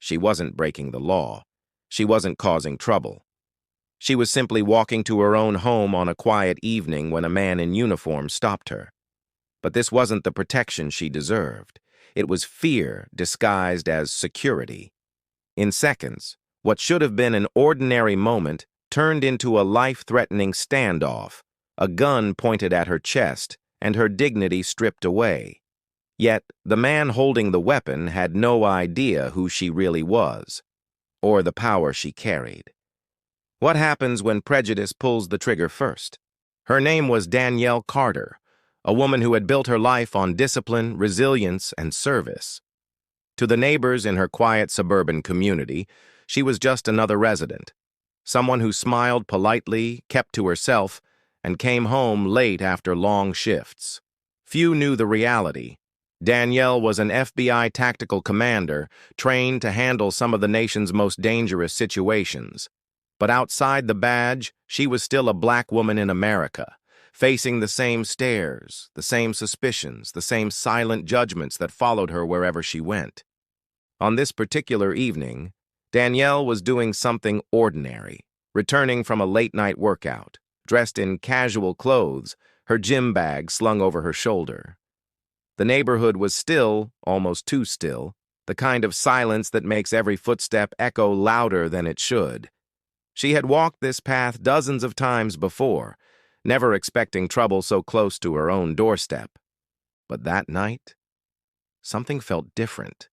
She wasn't breaking the law. She wasn't causing trouble. She was simply walking to her own home on a quiet evening when a man in uniform stopped her. But this wasn't the protection she deserved. It was fear disguised as security. In seconds, what should have been an ordinary moment turned into a life-threatening standoff, a gun pointed at her chest and her dignity stripped away. Yet, the man holding the weapon had no idea who she really was, or the power she carried. What happens when prejudice pulls the trigger first? Her name was Danielle Carter, a woman who had built her life on discipline, resilience, and service. To the neighbors in her quiet suburban community, she was just another resident, someone who smiled politely, kept to herself, and came home late after long shifts. Few knew the reality. Danielle was an FBI tactical commander trained to handle some of the nation's most dangerous situations. But outside the badge, she was still a black woman in America, facing the same stares, the same suspicions, the same silent judgments that followed her wherever she went. On this particular evening, Danielle was doing something ordinary, returning from a late-night workout, dressed in casual clothes, her gym bag slung over her shoulder. The neighborhood was still, almost too still, the kind of silence that makes every footstep echo louder than it should. She had walked this path dozens of times before, never expecting trouble so close to her own doorstep. But that night, something felt different.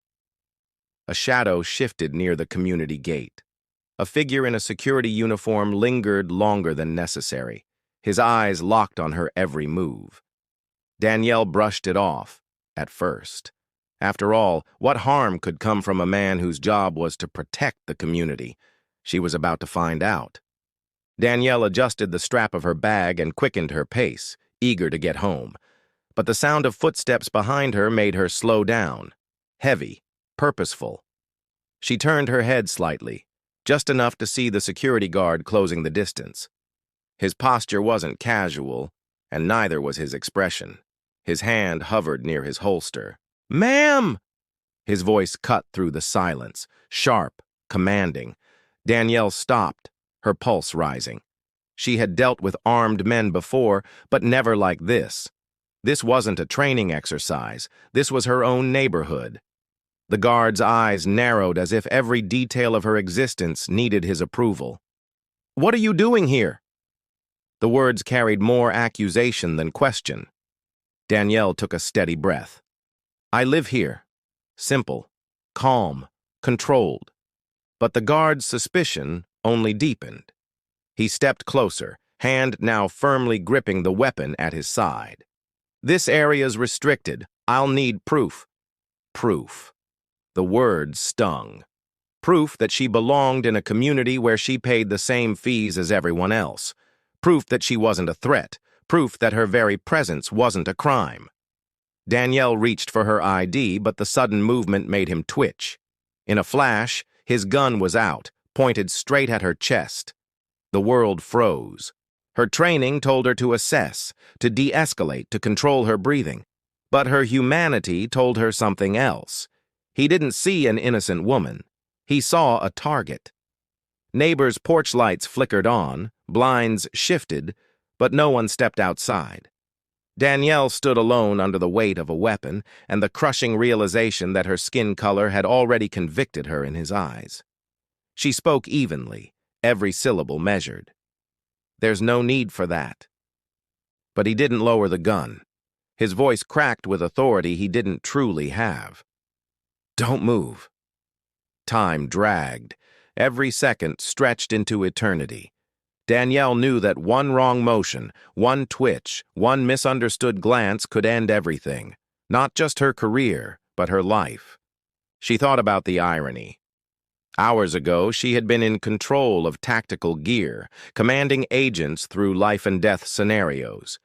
A shadow shifted near the community gate. A figure in a security uniform lingered longer than necessary, his eyes locked on her every move. Danielle brushed it off, at first. After all, what harm could come from a man whose job was to protect the community? She was about to find out. Danielle adjusted the strap of her bag and quickened her pace, eager to get home. But the sound of footsteps behind her made her slow down, heavy, purposeful. She turned her head slightly, just enough to see the security guard closing the distance. His posture wasn't casual, and neither was his expression. His hand hovered near his holster. "Ma'am!" His voice cut through the silence, sharp, commanding. Danielle stopped, her pulse rising. She had dealt with armed men before, but never like this. This wasn't a training exercise. This was her own neighborhood. The guard's eyes narrowed as if every detail of her existence needed his approval. "What are you doing here?" The words carried more accusation than question. Danielle took a steady breath. "I live here." Simple, calm, controlled. But the guard's suspicion only deepened. He stepped closer, hand now firmly gripping the weapon at his side. "This area's restricted. I'll need proof." Proof. The word stung. Proof that she belonged in a community where she paid the same fees as everyone else. Proof that she wasn't a threat. Proof that her very presence wasn't a crime. Danielle reached for her ID, but the sudden movement made him twitch. In a flash, his gun was out, pointed straight at her chest. The world froze. Her training told her to assess, to de-escalate, to control her breathing. But her humanity told her something else. He didn't see an innocent woman. He saw a target. Neighbors' porch lights flickered on, blinds shifted, but no one stepped outside. Danielle stood alone under the weight of a weapon and the crushing realization that her skin color had already convicted her in his eyes. She spoke evenly, every syllable measured. "There's no need for that." But he didn't lower the gun. His voice cracked with authority he didn't truly have. "Don't move." Time dragged. Every second stretched into eternity. Danielle knew that one wrong motion, one twitch, one misunderstood glance could end everything. Not just her career, but her life. She thought about the irony. Hours ago, she had been in control of tactical gear, commanding agents through life-and-death scenarios.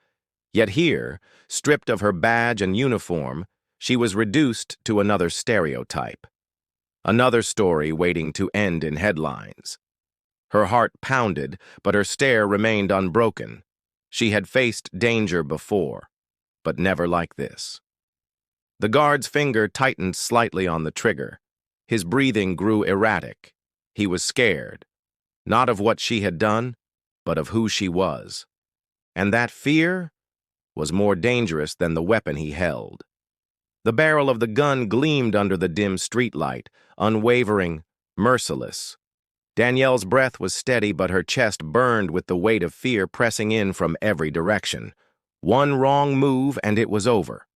Yet here, stripped of her badge and uniform, she was reduced to another stereotype. Another story waiting to end in headlines. Her heart pounded, but her stare remained unbroken. She had faced danger before, but never like this. The guard's finger tightened slightly on the trigger. His breathing grew erratic. He was scared, not of what she had done, but of who she was. And that fear was more dangerous than the weapon he held. The barrel of the gun gleamed under the dim streetlight, unwavering, merciless. Danielle's breath was steady, but her chest burned with the weight of fear pressing in from every direction. One wrong move and it was over.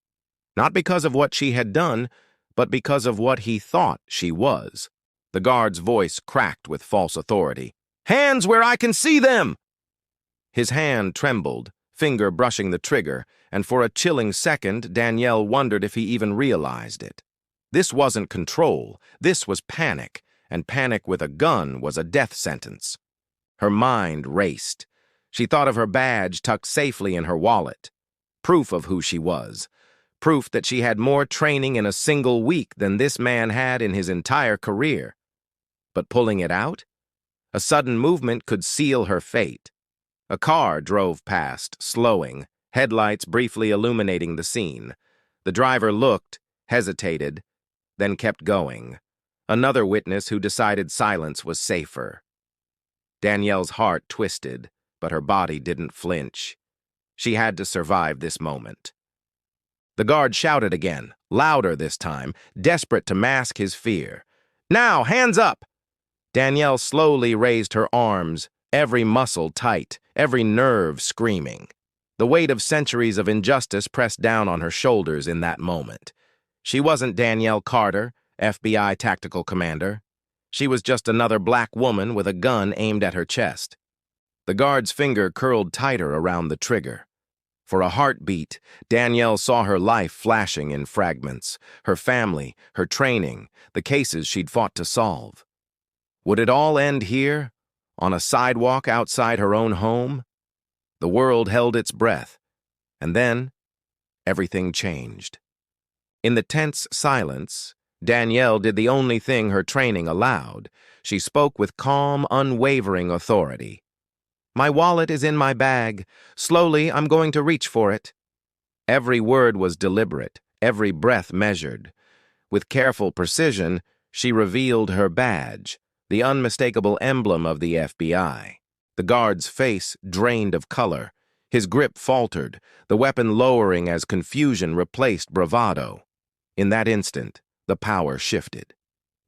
Not because of what she had done, but because of what he thought she was. The guard's voice cracked with false authority. "Hands where I can see them!" His hand trembled, finger brushing the trigger, and for a chilling second, Danielle wondered if he even realized it. This wasn't control, this was panic, and panic with a gun was a death sentence. Her mind raced. She thought of her badge tucked safely in her wallet. Proof of who she was. Proof that she had more training in a single week than this man had in his entire career. But pulling it out? A sudden movement could seal her fate. A car drove past, slowing, headlights briefly illuminating the scene. The driver looked, hesitated, then kept going. Another witness who decided silence was safer. Danielle's heart twisted, but her body didn't flinch. She had to survive this moment. The guard shouted again, louder this time, desperate to mask his fear. "Now, hands up!" Danielle slowly raised her arms, every muscle tight, every nerve screaming. The weight of centuries of injustice pressed down on her shoulders in that moment. She wasn't Danielle Carter, FBI tactical commander. She was just another black woman with a gun aimed at her chest. The guard's finger curled tighter around the trigger. For a heartbeat, Danielle saw her life flashing in fragments, her family, her training, the cases she'd fought to solve. Would it all end here, on a sidewalk outside her own home? The world held its breath, and then everything changed. In the tense silence, Danielle did the only thing her training allowed. She spoke with calm, unwavering authority. "My wallet is in my bag. Slowly, I'm going to reach for it." Every word was deliberate, every breath measured. With careful precision, she revealed her badge, the unmistakable emblem of the FBI. The guard's face drained of color. His grip faltered, the weapon lowering as confusion replaced bravado. In that instant, the power shifted.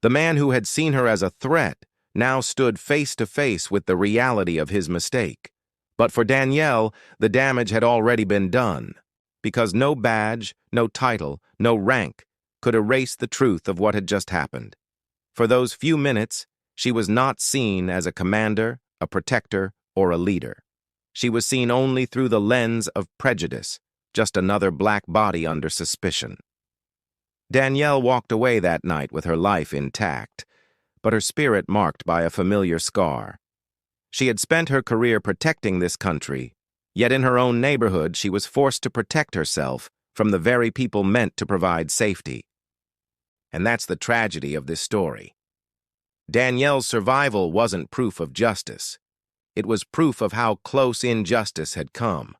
The man who had seen her as a threat now stood face to face with the reality of his mistake. But for Danielle, the damage had already been done, because no badge, no title, no rank could erase the truth of what had just happened. For those few minutes, she was not seen as a commander, a protector, or a leader. She was seen only through the lens of prejudice, just another black body under suspicion. Danielle walked away that night with her life intact, but her spirit marked by a familiar scar. She had spent her career protecting this country, yet in her own neighborhood she was forced to protect herself from the very people meant to provide safety. And that's the tragedy of this story. Danielle's survival wasn't proof of justice. It was proof of how close injustice had come.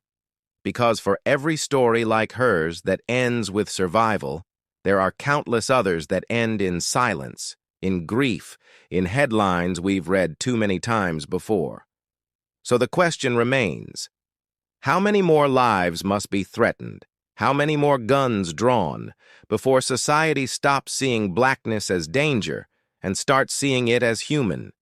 Because for every story like hers that ends with survival, there are countless others that end in silence, in grief, in headlines we've read too many times before. So the question remains, how many more lives must be threatened? How many more guns drawn before society stops seeing blackness as danger and starts seeing it as human?